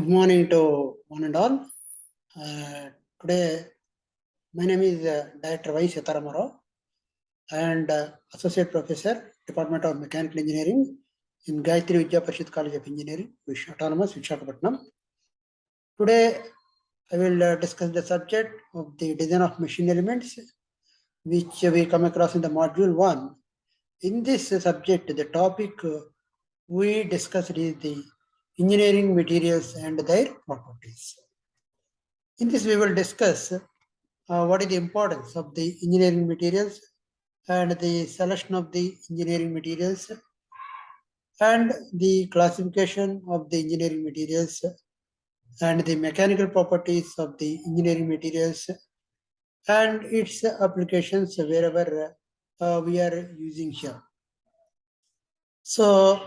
Good morning to one and all. Today, my name is Director Y. Sitaramaro and Associate Professor, Department of Mechanical Engineering in Gayatri Vidya Parishad College of Engineering, Autonomous, Visakhapatnam. Today, I will discuss the subject of the design of machine elements, which we come across in the module 1. In this subject, the topic we discussed is the engineering materials and their properties. In this, we will discuss what is the importance of the engineering materials and the selection of the engineering materials and the classification of the engineering materials and the mechanical properties of the engineering materials and its applications wherever we are using here. So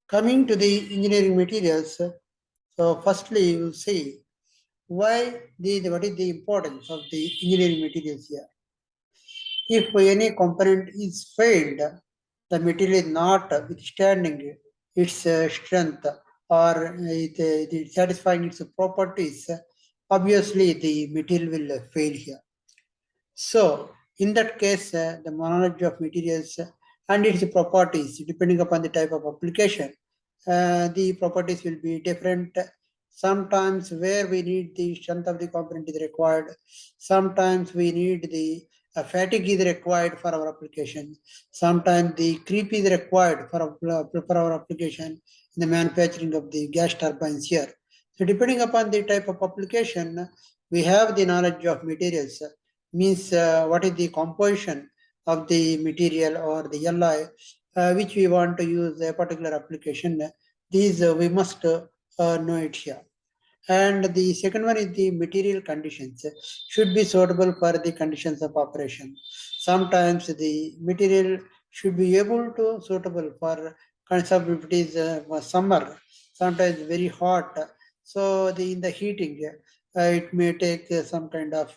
coming to the engineering materials, so firstly you will see what is the importance of the engineering materials here. If any component is failed, the material is not withstanding its strength or it satisfying its properties, obviously the material will fail here. So, in that case, the knowledge of materials and its properties, depending upon the type of application, the properties will be different. Sometimes where we need the strength of the component is required. Sometimes we need the fatigue is required for our application. Sometimes the creep is required for our application in the manufacturing of the gas turbines here. So depending upon the type of application, we have the knowledge of materials, means what is the composition of the material or the alloy which we want to use a particular application. These we must know it here. And the second one is the material conditions should be suitable for the conditions of operation. Sometimes the material should be able to suitable for concept if it is summer, sometimes very hot. So in the heating, it may take some kind of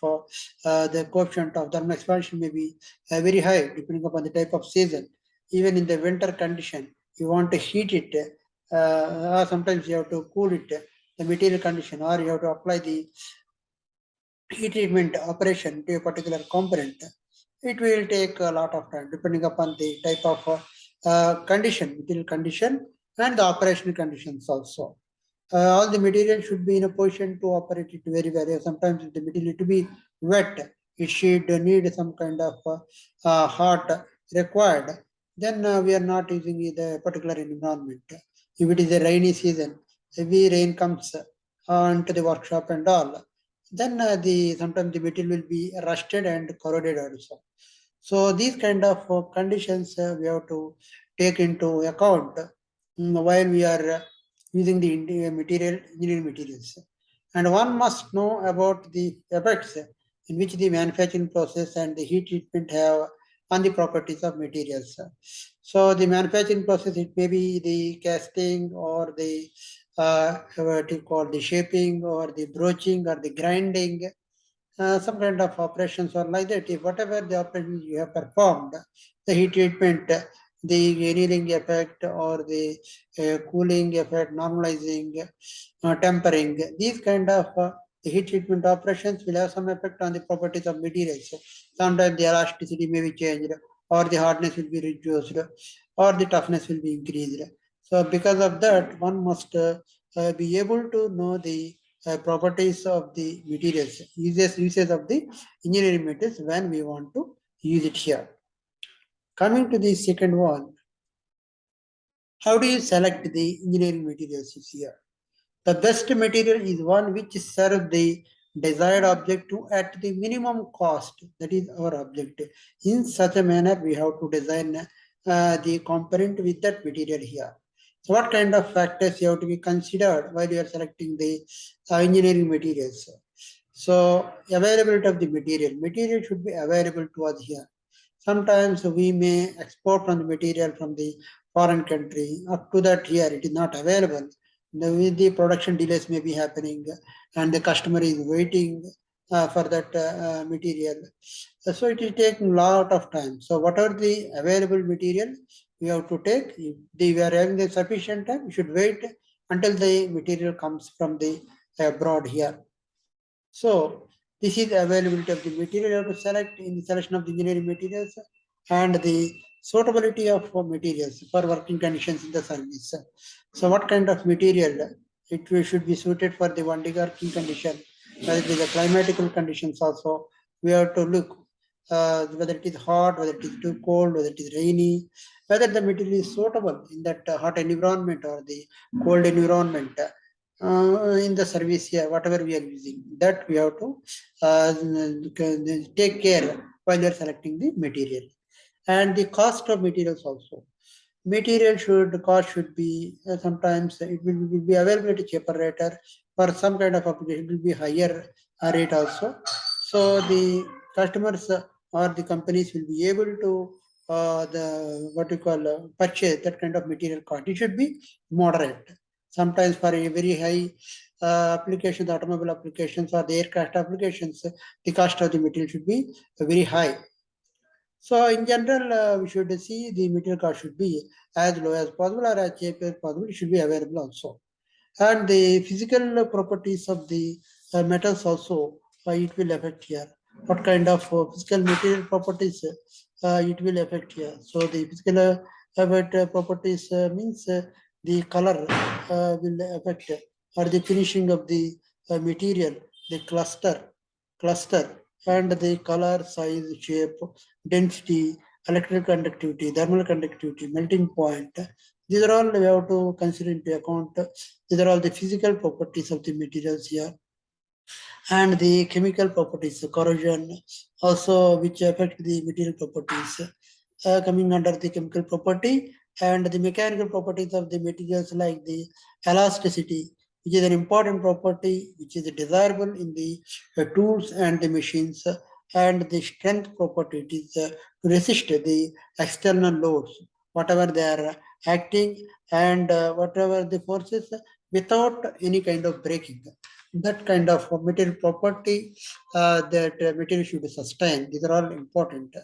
the coefficient of thermal expansion may be very high depending upon the type of season. Even in the winter condition, you want to heat it, or sometimes you have to cool it, the material condition, or you have to apply the heat treatment operation to a particular component. It will take a lot of time depending upon the type of condition, material condition, and the operational conditions also. All the material should be in a position to operate it very well. Sometimes if the material to be wet, it should need some kind of hot required. Then we are not using the particular environment. If it is a rainy season, heavy rain comes onto the workshop and all, then sometimes the material will be rusted and corroded also. So these kind of conditions we have to take into account while we are using the engineering materials. And one must know about the effects in which the manufacturing process and the heat treatment have on the properties of materials. So the manufacturing process, it may be the casting or the what you call the shaping or the broaching or the grinding, some kind of operations or like that. If whatever the operations you have performed, the heat treatment, the annealing effect or the cooling effect, normalizing, tempering, these kind of the heat treatment operations will have some effect on the properties of materials. Sometimes the elasticity may be changed, or the hardness will be reduced, or the toughness will be increased. So because of that, one must be able to know the properties of the materials, uses of the engineering materials when we want to use it here. Coming to the second one, how do you select the engineering materials here? The best material is one which serves the desired objective at the minimum cost. That is our objective. In such a manner, we have to design the component with that material here. So what kind of factors you have to be considered while you are selecting the engineering materials? So availability of the material. Material should be available to us here. Sometimes we may export from the material from the foreign country. Up to that here, it is not available. The production delays may be happening and the customer is waiting for that material. So it is taking a lot of time. So whatever the available material we have to take, if we are having a sufficient time, we should wait until the material comes from the abroad here. So this is the availability of the material you have to select in the selection of the engineering materials, and the suitability of materials for working conditions in the service. So what kind of material should be suited for the working condition, whether it is the climatical conditions also. We have to look whether it is hot, whether it is too cold, whether it is rainy, whether the material is suitable in that hot environment or the cold environment. In the service here, whatever we are using, that we have to take care while you are selecting the material. And the cost of materials also. Cost should be sometimes will be available at a cheaper rate, or for some kind of application it will be higher rate also. So the customers or the companies will be able to the what you call purchase that kind of material cost. It should be moderate. Sometimes for a very high applications, automobile applications or the aircraft applications, the cost of the material should be very high. So in general, we should see the material cost should be as low as possible or as cheap as possible. It should be available also. And the physical properties of the metals also, it will affect here. What kind of physical material properties it will affect here. So the physical properties means the color will affect, or the finishing of the material, the cluster, and the color, size, shape, density, electrical conductivity, thermal conductivity, melting point. These are all we have to consider into account. These are all the physical properties of the materials here. And the chemical properties, corrosion, also which affect the material properties, coming under the chemical property, and the mechanical properties of the materials like the elasticity, which is an important property which is desirable in the tools and the machines, and the strength property, it is to resist the external loads, whatever they are acting, and whatever the forces, without any kind of breaking. That kind of material property that material should sustain. These are all important.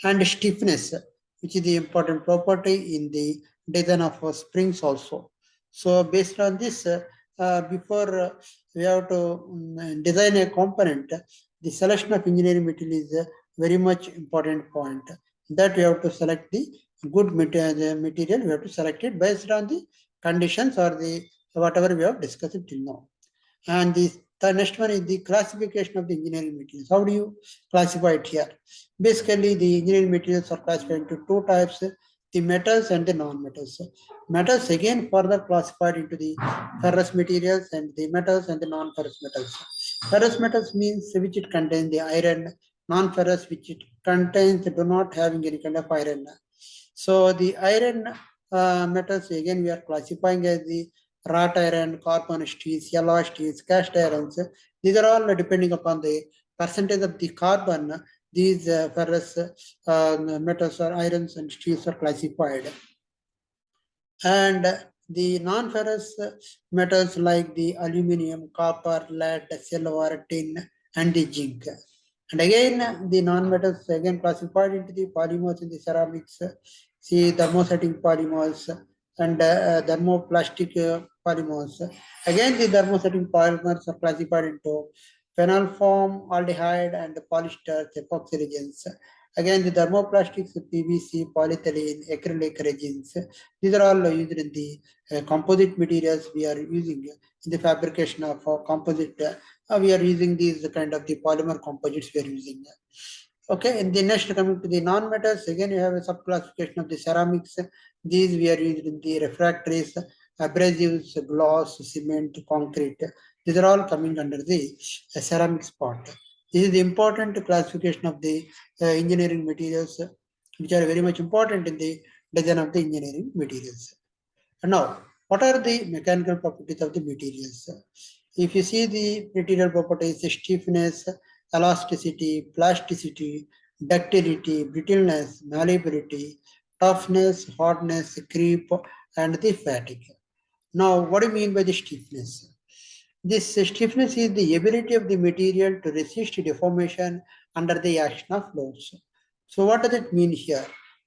And stiffness, which is the important property in the design of springs also. So based on this, before we have to design a component, the selection of engineering material is a very much important point. That we have to select the good material. We have to select it based on the conditions or the whatever we have discussed till now. And the next one is the classification of the engineering materials. How do you classify it here? Basically, the engineering materials are classified into two types, the metals and the non-metals. Metals again further classified into the ferrous materials and the metals and the non-ferrous metals. Ferrous metals means which it contains the iron, non-ferrous which it contains do not having any kind of iron. So the iron metals again we are classifying as the wrought iron, carbon steels, yellow steels, cast irons. These are all depending upon the percentage of the carbon. These ferrous metals or irons and steels are classified. And the non-ferrous metals like the aluminum, copper, lead, silver, tin, and the zinc. And again, the non-metals again classified into the polymers in the ceramics, see thermosetting polymers and thermoplastic polymers. Again, the thermosetting polymers are classified into phenol foam, aldehyde, and polyester, epoxy resins. Again, the thermoplastics, PVC, polyethylene, acrylic resins. These are all used in the composite materials we are using in the fabrication of composite. We are using these kind of the polymer composites we are using. Okay, and the next coming to the non-metals, again you have a sub-classification of the ceramics. These we are used in the refractories, abrasives, gloss, cement, concrete. These are all coming under the ceramics part. This is the important classification of the engineering materials, which are very much important in the design of the engineering materials. And now, what are the mechanical properties of the materials? If you see the material properties, stiffness, elasticity, plasticity, ductility, brittleness, malleability, toughness, hardness, creep, and the fatigue. Now, what do you mean by the stiffness? This stiffness is the ability of the material to resist deformation under the action of loads. So what does it mean here?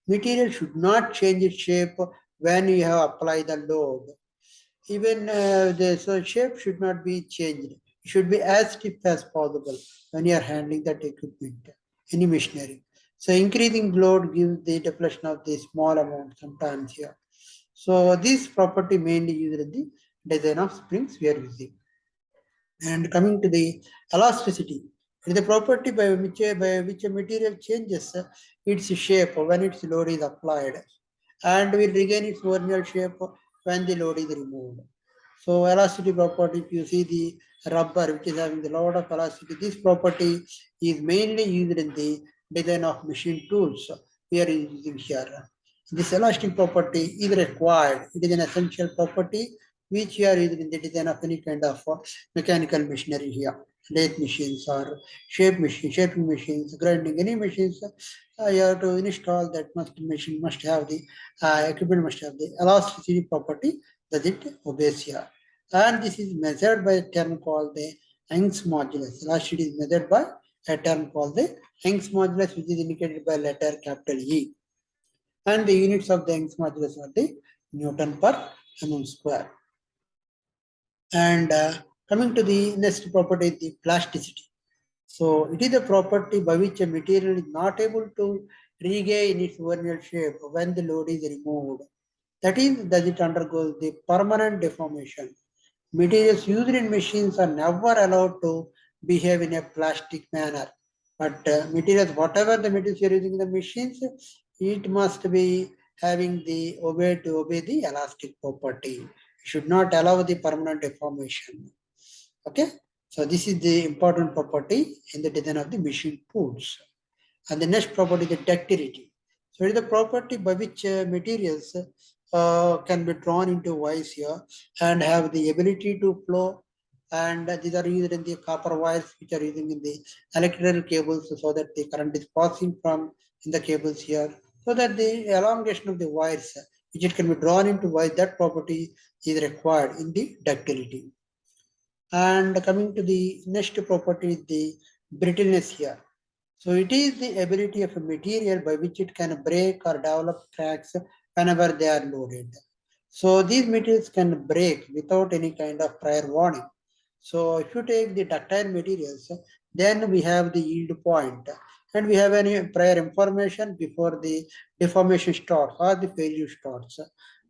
Material should not change its shape when you have applied the load. Even the shape should not be changed. It should be as stiff as possible when you are handling that equipment, any machinery. So increasing load gives the deflection of the small amount sometimes here. So this property mainly used in the design of springs we are using. And coming to the elasticity, it is the property by which a material changes its shape when its load is applied and will regain its original shape when the load is removed. So elasticity property, if you see the rubber which is having the lot of elasticity, this property is mainly used in the design of machine tools we are using here. This elastic property is required. It is an essential property which you are using in the design of any kind of mechanical machinery here. Lathe machines or shaping machines, grinding any machines, you have to install that machine must have the equipment must have the elasticity property that it obeys here. And this is measured by a term called the Young's modulus. Elasticity is measured by a term called the Young's modulus, which is indicated by letter capital E. And the units of the Young's modulus are the Newton per mm square. And coming to the next property, the plasticity. So it is a property by which a material is not able to regain its original shape when the load is removed. That is, that it undergoes the permanent deformation. Materials used in machines are never allowed to behave in a plastic manner. But materials, whatever the materials you're using in the machines, it must be having the obey the elastic property. You should not allow the permanent deformation. Okay, so this is the important property in the design of the machine tools. And the next property is the ductility. So it is the property by which materials can be drawn into wires here and have the ability to flow. And these are used in the copper wires which are using in the electrical cables so that the current is passing from in the cables here. So that the elongation of the wires which it can be drawn into wires, that property is required in the ductility. And coming to the next property is the brittleness here. So it is the ability of a material by which it can break or develop cracks whenever they are loaded. So these materials can break without any kind of prior warning. So if you take the ductile materials, then we have the yield point and we have any prior information before the deformation starts or the failure starts.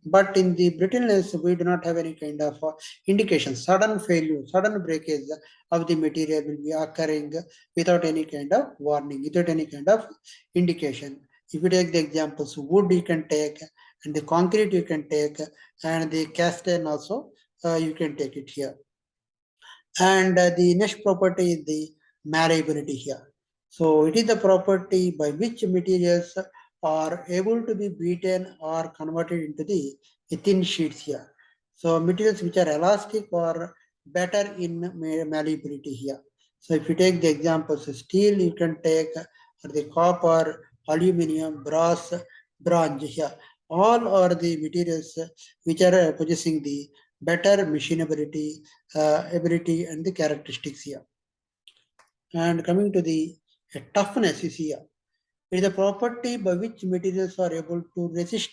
But in the brittleness, we do not have any kind of indication. Sudden failure, sudden breakage of the material will be occurring without any kind of warning, without any kind of indication. If you take the examples, wood you can take, and the concrete you can take, and the cast iron also you can take it here. And the next property is the malleability here. So it is the property by which materials are able to be beaten or converted into the thin sheets here. So materials which are elastic are better in malleability here. So if you take the examples, steel you can take, or the copper, aluminum, brass, bronze here. All are the materials which are possessing the better machinability ability and the characteristics here. And coming to the toughness is here. It is a property by which materials are able to resist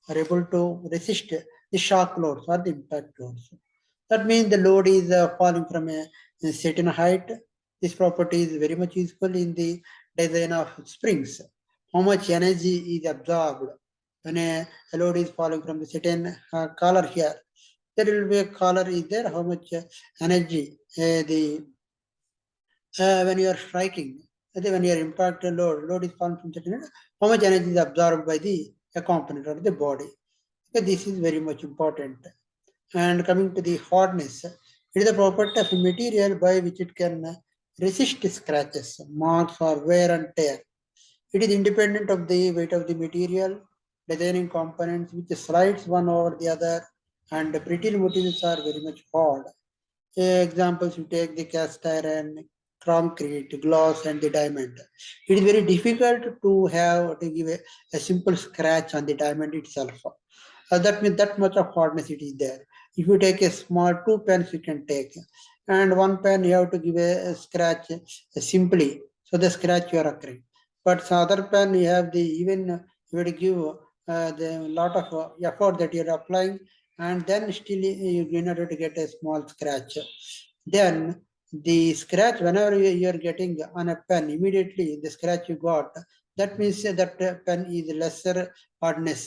the shock loads or the impact loads. That means the load is falling from a certain height. This property is very much useful in the design of springs. How much energy is absorbed when a load is falling from a certain collar here. There will be a collar is there, how much energy the when you are striking, when you are impact load is falling from certain, how much energy is absorbed by the component or the body. Okay, this is very much important. And coming to the hardness, it is the property of a material by which it can resist scratches, marks, or wear and tear. It is independent of the weight of the material, designing components which slides one over the other, and brittle materials are very much hard. Examples you take the cast iron, concrete, glass, and the diamond. It is very difficult to have to give a simple scratch on the diamond itself. That means that much of hardness it is there. If you take a small 2 pens, you can take, and 1 pen you have to give a scratch simply, so the scratch you are occurring. But some other pen you have the even you have to give the lot of effort that you are applying, and then still you in order to get a small scratch. Then the scratch, whenever you are getting on a pen, immediately the scratch you got, that means that pen is lesser hardness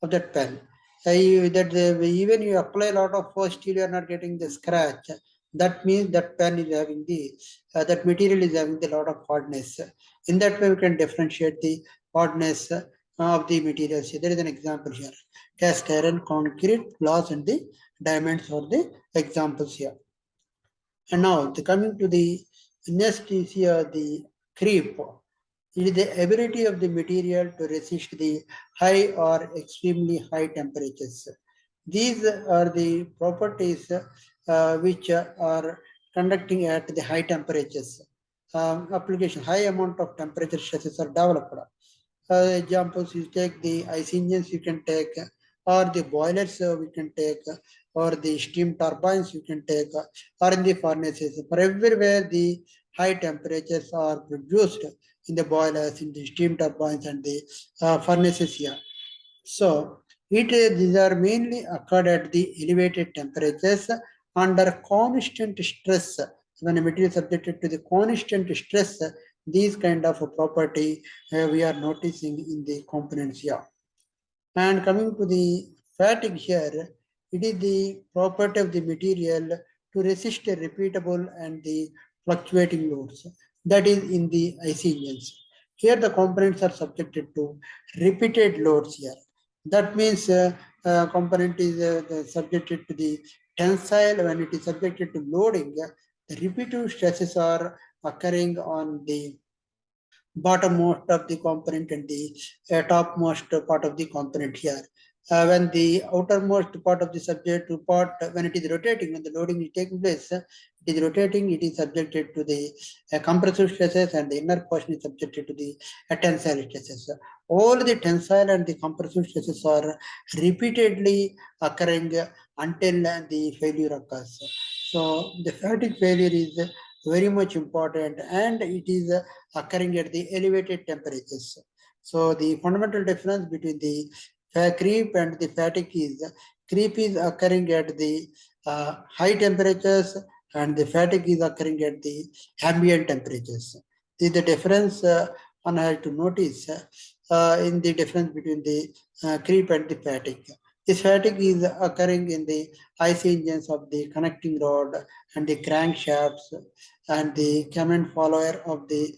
of that pen. Even you apply a lot of force, still you are not getting the scratch. That means that pen is having the that material is having a lot of hardness. In that way, we can differentiate the hardness of the materials. There is an example here: cast iron, concrete, glass, and the diamonds are the examples here. And now, coming to the next is here the creep. It is the ability of the material to resist the high or extremely high temperatures. These are the properties which are conducting at the high temperatures. Application, high amount of temperature stresses are developed. Examples, you take the ice engines, you can take, or the boilers we can take, or the steam turbines you can take, or in the furnaces. For everywhere, the high temperatures are produced in the boilers, in the steam turbines, and the furnaces here. So, these are mainly occurred at the elevated temperatures under constant stress. When a material is subjected to the constant stress, these kind of a property we are noticing in the components here. And coming to the fatigue here, it is the property of the material to resist a repeatable and the fluctuating loads. That is in the IC engines. Here the components are subjected to repeated loads here. That means component is subjected to the tensile. When it is subjected to loading, the repetitive stresses are occurring on the bottommost of the component and the topmost part of the component here. When the outermost part of the subject part, when it is rotating, when the loading is taking place, it is rotating, it is subjected to the compressive stresses, and the inner portion is subjected to the tensile stresses. All the tensile and the compressive stresses are repeatedly occurring until the failure occurs. So the fatigue failure is very much important, and it is occurring at the elevated temperatures. So the fundamental difference between the creep and the fatigue is creep is occurring at the high temperatures, and the fatigue is occurring at the ambient temperatures. This is the difference one has to notice in the difference between the creep and the fatigue. This fatigue is occurring in the IC engines of the connecting rod and the crankshafts and the command follower of the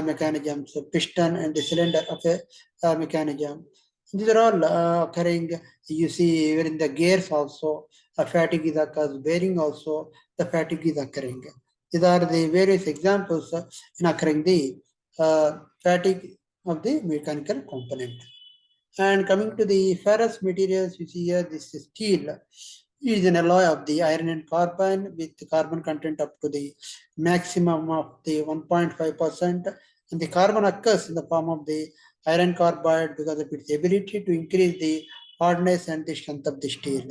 mechanisms, piston and the cylinder of a mechanism. These are all occurring. You see, even in the gears also, a fatigue is occurs. Bearing also, the fatigue is occurring. These are the various examples in occurring the fatigue of the mechanical component. And coming to the ferrous materials, you see here this steel is an alloy of the iron and carbon with carbon content up to the maximum of the 1.5%. And the carbon occurs in the form of the iron carbide because of its ability to increase the hardness and the strength of the steel.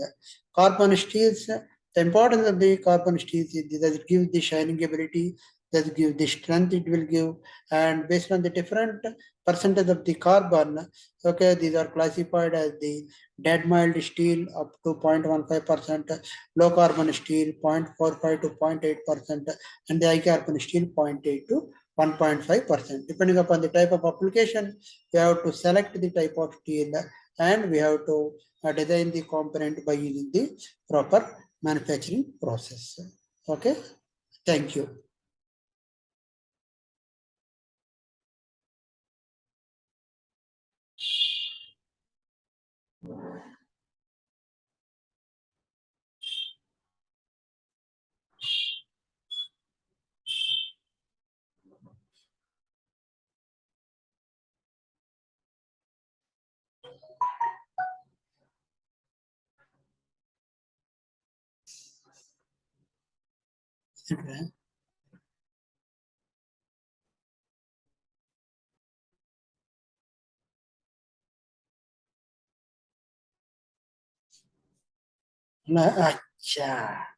Carbon steels, the importance of the carbon steels is that it gives the shining ability, that gives the strength it will give, and based on the different percentage of the carbon, okay, these are classified as the dead mild steel up to 0.15%, low carbon steel 0.45 to 0.8%, and the high carbon steel 0.8 to 1.5%. Depending upon the type of application, we have to select the type of steel, and we have to design the component by using the proper manufacturing process. Okay, thank you. Okay. अच्छा